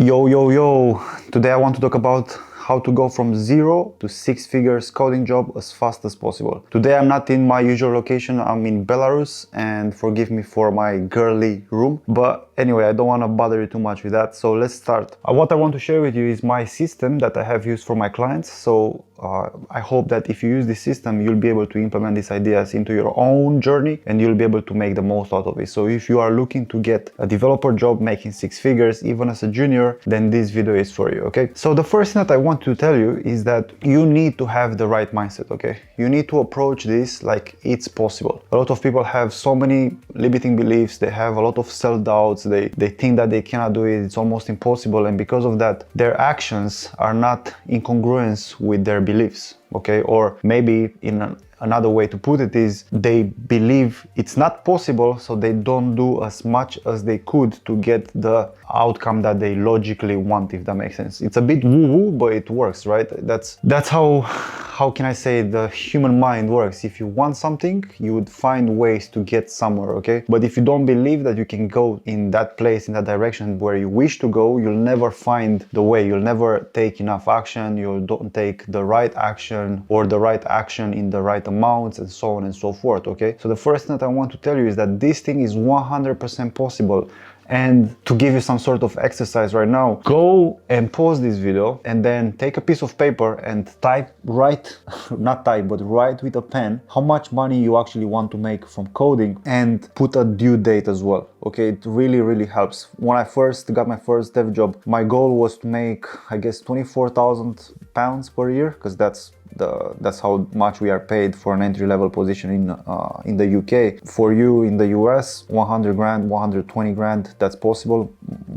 Yo, today I want to talk about how to go from 0 to 6 figures coding job as fast as possible. Today I'm not in my usual location, I'm in Belarus, and forgive me for my girly room, but anyway, I don't want to bother you too much with that, so let's start. What I want to share with you is my system that I have used for my clients. So I hope that if you use this system, you'll be able to implement these ideas into your own journey and you'll be able to make the most out of it. So if you are looking to get a developer job making 6 figures, even as a junior, then this video is for you, okay? So the first thing that I want to tell you is that you need to have the right mindset, okay? You need to approach this like it's possible. A lot of people have so many limiting beliefs, they have a lot of self-doubts, they think that they cannot do it, it's almost impossible, and because of that, their actions are not in congruence with their beliefs, okay? Or maybe another way to put it is they believe it's not possible, so they don't do as much as they could to get the outcome that they logically want, if that makes sense. It's a bit woo-woo, but it works, right? That's how can I say, the human mind works. If you want something, you would find ways to get somewhere, okay? But if you don't believe that you can go in that place, in that direction where you wish to go, you'll never find the way. You'll never take enough action, you don't take the right action or the right action in the right amounts, and so on and so forth, okay? So the first thing that I want to tell you is that this thing is 100% possible. And to give you some sort of exercise right now, go and pause this video and then take a piece of paper and write with a pen how much money you actually want to make from coding, and put a due date as well, okay? It really helps. When I first got my first dev job, my goal was to make, I guess, 24,000 pounds per year, because that's how much we are paid for an entry-level position in the UK. For you in the US, 100 grand, 120 grand, that's possible.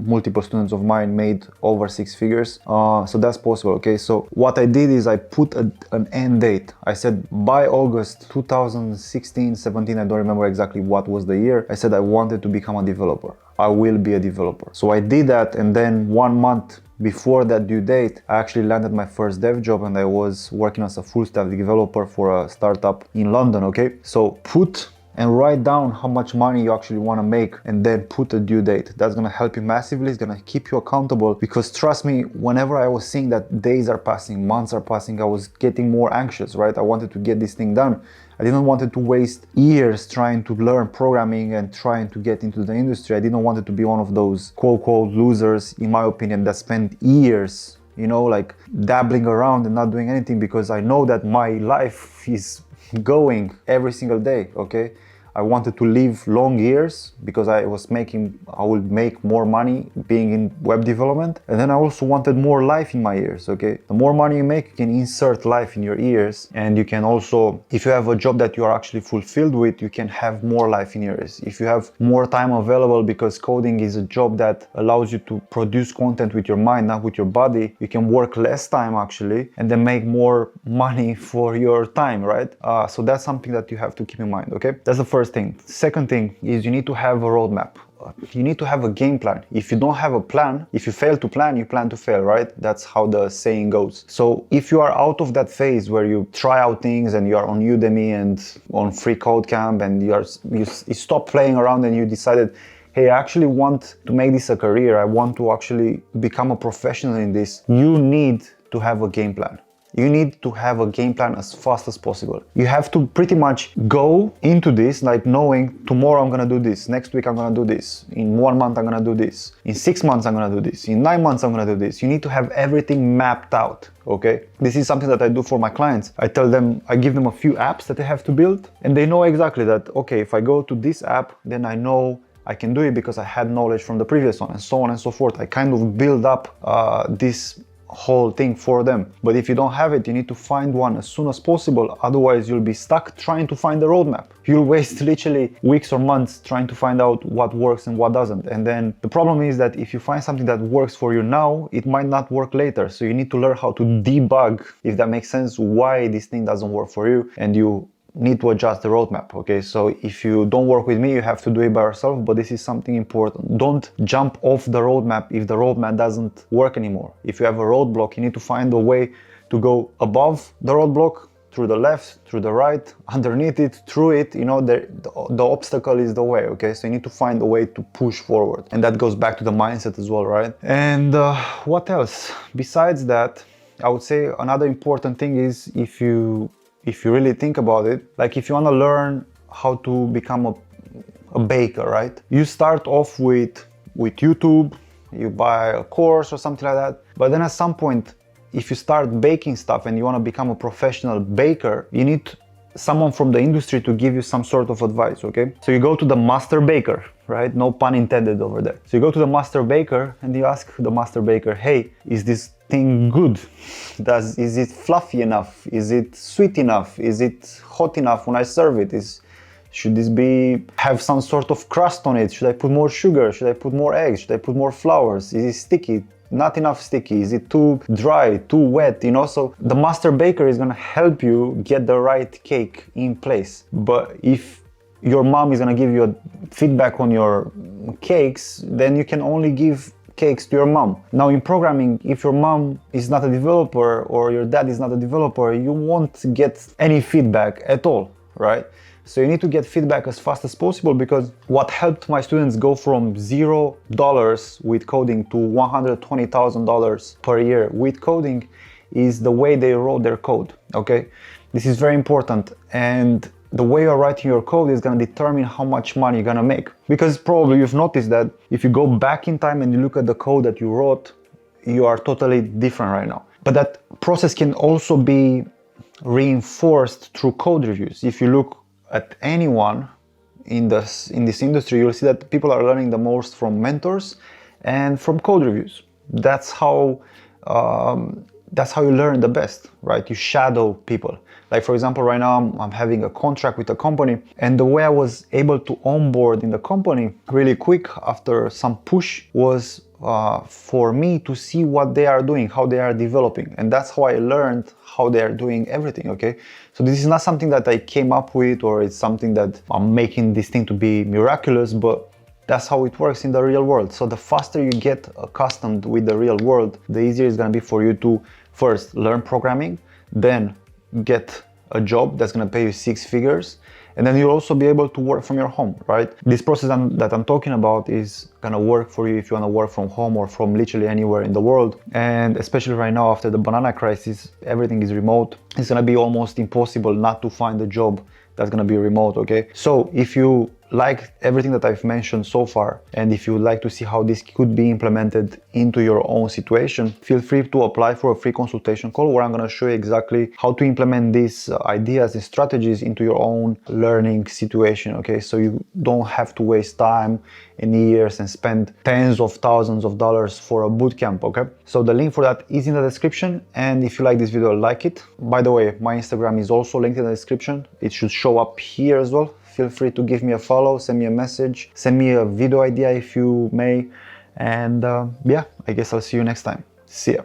Multiple students of mine made over 6 figures, so that's possible, okay? So what I did is I put an end date. I said by August 2016, 17, I don't remember exactly what was the year, I said I wanted to become a developer. I will be a developer. So I did that, and then 1 month before that due date, I actually landed my first dev job, and I was working as a full stack developer for a startup in London, okay? So put and write down how much money you actually want to make, and then put a due date. That's going to help you massively. It's going to keep you accountable, because trust me, whenever I was seeing that days are passing, months are passing, I was getting more anxious, right? I wanted to get this thing done. I didn't want to waste years trying to learn programming and trying to get into the industry. I didn't want to be one of those quote losers, in my opinion, that spent years, you know, like dabbling around and not doing anything, because I know that my life is going every single day, okay? I wanted to live long years because I would make more money being in web development. And then I also wanted more life in my ears, okay? The more money you make, you can insert life in your ears. And you can also, if you have a job that you are actually fulfilled with, you can have more life in your ears. If you have more time available, because coding is a job that allows you to produce content with your mind, not with your body, you can work less time actually, and then make more money for your time, right? So that's something that you have to keep in mind, okay? That's the first thing. Second thing is you need to have a roadmap. You need to have a game plan. If you don't have a plan, if you fail to plan, you plan to fail, right? That's how the saying goes. So if you are out of that phase where you try out things and you are on Udemy and on Free Code Camp, and you stop playing around and you decided, hey, I actually want to make this a career, I want to actually become a professional in this, you need to have a game plan. You need to have a game plan as fast as possible. You have to pretty much go into this like knowing tomorrow I'm gonna do this, next week I'm gonna do this, in 1 month I'm gonna do this, in 6 months I'm gonna do this, in 9 months I'm gonna do this. You need to have everything mapped out, okay? This is something that I do for my clients. I give them a few apps that they have to build, and they know exactly that, okay, if I go to this app, then I know I can do it because I had knowledge from the previous one, and so on and so forth. I kind of build up this whole thing for them. But if you don't have it, you need to find one as soon as possible, otherwise you'll be stuck trying to find the roadmap. You'll waste literally weeks or months trying to find out what works and what doesn't. And then the problem is that if you find something that works for you now, it might not work later. So you need to learn how to debug, if that makes sense, why this thing doesn't work for you, and you need to adjust the roadmap, okay? So if you don't work with me, you have to do it by yourself, but this is something important. Don't jump off the roadmap if the roadmap doesn't work anymore. If you have a roadblock, you need to find a way to go above the roadblock, through the left, through the right, underneath it, through it, you know, the obstacle is the way, okay? So you need to find a way to push forward. And that goes back to the mindset as well, right? And what else? Besides that, I would say another important thing is if you really think about it, like if you want to learn how to become a baker, right? You start off with YouTube, you buy a course or something like that. But then at some point, if you start baking stuff and you want to become a professional baker, you need someone from the industry to give you some sort of advice, okay? So you go to the master baker, right? No pun intended over there. So you go to the master baker and you ask the master baker, hey, is this thing good? Is it fluffy enough? Is it sweet enough? Is it hot enough when I serve it? Should this have some sort of crust on it? Should I put more sugar? Should I put more eggs? Should I put more flowers? Is it sticky? Not enough sticky? Is it too dry, too wet? You know, so the master baker is gonna help you get the right cake in place. But if your mom is gonna give you a feedback on your cakes, then you can only give cakes to your mom. Now in programming, if your mom is not a developer or your dad is not a developer, you won't get any feedback at all, right? So you need to get feedback as fast as possible, because what helped my students go from $0 with coding to $120,000 per year with coding is the way they wrote their code, okay? This is very important, and the way you're writing your code is going to determine how much money you're going to make. Because probably you've noticed that if you go back in time and you look at the code that you wrote, you are totally different right now. But that process can also be reinforced through code reviews. If you look at anyone in this industry, you'll see that people are learning the most from mentors and from code reviews. That's how you learn the best, right? You shadow people. Like for example, right now I'm having a contract with a company, and the way I was able to onboard in the company really quick after some push was for me to see what they are doing, how they are developing. And that's how I learned how they are doing everything, okay? So this is not something that I came up with, or it's something that I'm making this thing to be miraculous, but that's how it works in the real world. So the faster you get accustomed with the real world, the easier it's gonna be for you to first learn programming, then get a job that's gonna pay you 6 figures, and then you'll also be able to work from your home, right? This process that I'm talking about is gonna work for you if you wanna work from home or from literally anywhere in the world. And especially right now after the banana crisis, everything is remote. It's gonna be almost impossible not to find a job that's gonna be remote, okay? So if you like everything that I've mentioned so far, and if you would like to see how this could be implemented into your own situation, feel free to apply for a free consultation call where I'm going to show you exactly how to implement these ideas and strategies into your own learning situation, okay? So you don't have to waste time and years and spend tens of thousands of dollars for a bootcamp, okay? So the link for that is in the description, and if you like this video, like it. By the way, my Instagram is also linked in the description. It should show up here as well. Feel free to give me a follow, send me a message, send me a video idea if you may. And yeah, I guess I'll see you next time. See ya.